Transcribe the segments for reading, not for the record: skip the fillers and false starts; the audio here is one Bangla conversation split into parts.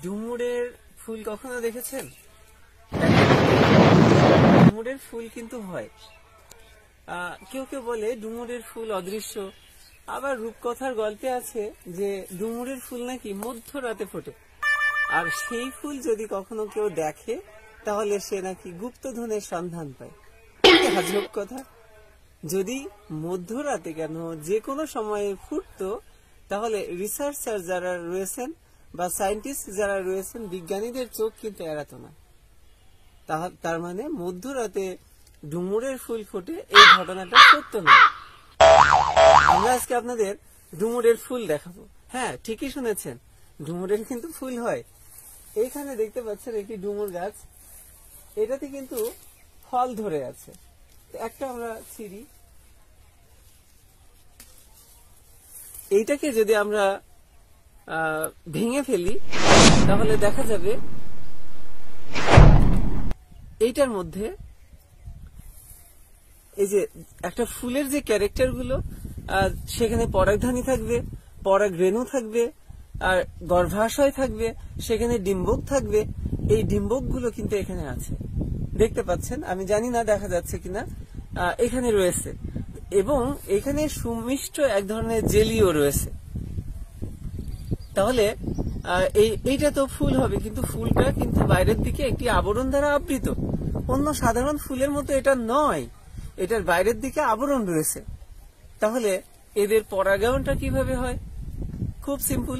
ডুমুরের ফুল কখনো দেখেছেন? ডুমুরের ফুল কিন্তু হয়। কেউ কেউ বলে ডুমুরের ফুল অদৃশ্য, আবার রূপকথার গল্পে আছে যে ডুমুরের ফুল নাকি মধ্যরাতে ফোটে, আর সেই ফুল যদি কখনো কেউ দেখে তাহলে সে নাকি গুপ্তধনের সন্ধান পায়। আজব কথা। যদি মধ্যরাতে কেন যে কোনো সময়ে ফুটতো, তাহলে রিসার্চার যারা রয়েছেন বা সায়েন্টিস্ট যারা রয়েছেন, বিজ্ঞানীদের চোখ কিন্তু এড়াতো না। তার মানে মধ্যরাতে ডুমুরের ফুল ফোটে, এই ঘটনাটা সত্য নয়। আমরা আজকে আপনাদের ডুমুরের ফুল দেখাবো। হ্যাঁ, ঠিকই শুনেছেন, ডুমুরের কিন্তু ফুল হয়। এইখানে দেখতে পাচ্ছেন একটি ডুমুর গাছ, এটাতে কিন্তু ফল ধরে আছে। একটা আমরা ছিঁড়ি, এইটাকে যদি আমরা ভেঙে ফেলি তাহলে দেখা যাবে এইটার মধ্যে এই যে একটা ফুলের যে ক্যারেক্টার গুলো, সেখানে পরাগধানী থাকবে, পরাগরেণু থাকবে, আর গর্ভাশয় থাকবে, সেখানে ডিম্বক থাকবে। এই ডিম্বক গুলো কিন্তু এখানে আছে, দেখতে পাচ্ছেন, আমি জানি না দেখা যাচ্ছে কিনা, এখানে রয়েছে। এবং এখানে সুমিষ্ট এক ধরনের জেলিও রয়েছে। তাহলে এইটা তো ফুল হবে, কিন্তু ফুলটা কিন্তু বাইরের দিকে একটি আবরণ দ্বারা আবৃত। অন্য সাধারণ ফুলের মতো এটা নয়, এটার বাইরের দিকে আবরণ রয়েছে। তাহলে এদের পরাগায়নটা কিভাবে হয়? খুব সিম্পল।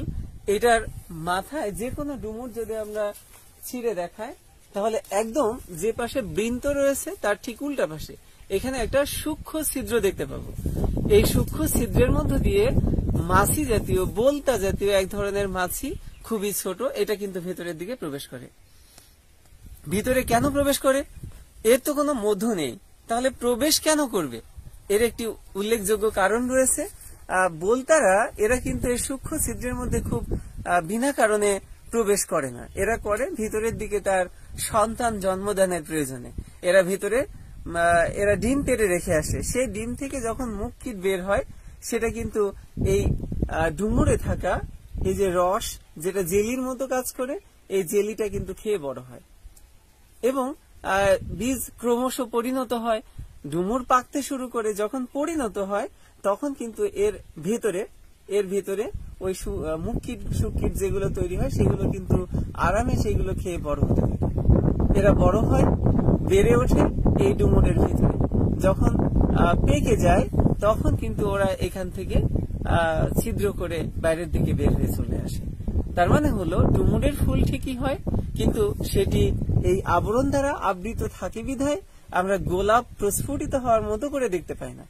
এটার মাথায় যে কোনো ডুমুর যদি আমরা ছিঁড়ে দেখাই, তাহলে একদম যে পাশে বৃন্ত রয়েছে তার ঠিক উল্টা পাশে এখানে একটা সূক্ষ্ম ছিদ্র দেখতে পাবো। এই সূক্ষ্ম ছিদ্রের মধ্য দিয়ে মাছি জাতীয়, বোলতা জাতীয় এক ধরনের মাছি, খুবই ছোট, এটা কিন্তু ভেতরের দিকে প্রবেশ করে। ভিতরে কেন প্রবেশ করে? এর তো কোনো মধ্য নেই, তাহলে প্রবেশ কেন করবে? এর একটি উল্লেখযোগ্য কারণ রয়েছে। বোলতারা এরা কিন্তু এই সূক্ষ্ম ছিদ্রের মধ্যে খুব বিনা কারণে প্রবেশ করে না। এরা করে ভিতরের দিকে তার সন্তান জন্মদানের প্রয়োজনে। এরা ডিম পেড়ে রেখে আসে। সেই ডিম থেকে যখন মুখকিট বের হয়, সেটা কিন্তু এই ডুমুরে থাকা এই যে রস, যেটা জেলির মতো কাজ করে, এই জেলিটা কিন্তু খেয়ে বড় হয় এবং বীজ ক্রমশ পরিণত হয়। ডুমুর পাকতে শুরু করে, যখন পরিণত হয় তখন কিন্তু এর ভিতরে ওই মুখকিট সুককিট যেগুলো তৈরি হয়, সেগুলো কিন্তু আরামে সেগুলো খেয়ে বড় হতে থাকে। এরা বড় হয়, বেড়ে ওঠে এই ডুমুরের ভিতরে। যখন পেকে যায় তখন কিন্তু ওরা এখান থেকে ছিদ্র করে বাইরের দিকে বের হয়ে চলে আসে। তার মানে হলো ডুমুরের ফুল ঠিকই হয়, কিন্তু সেটি এই আবরণ দ্বারা আবৃত থাকে বিধায় আমরা গোলাপ প্রস্ফুটিত হওয়ার মতো করে দেখতে পাই না।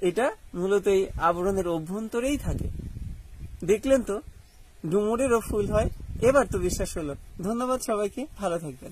এটা মূলত এই আবরণের অভ্যন্তরেই থাকে। দেখলেন তো, ডুমুরেরও ফুল হয়। এবার তো বিশ্বাস হলো। ধন্যবাদ সবাইকে, ভালো থাকবেন।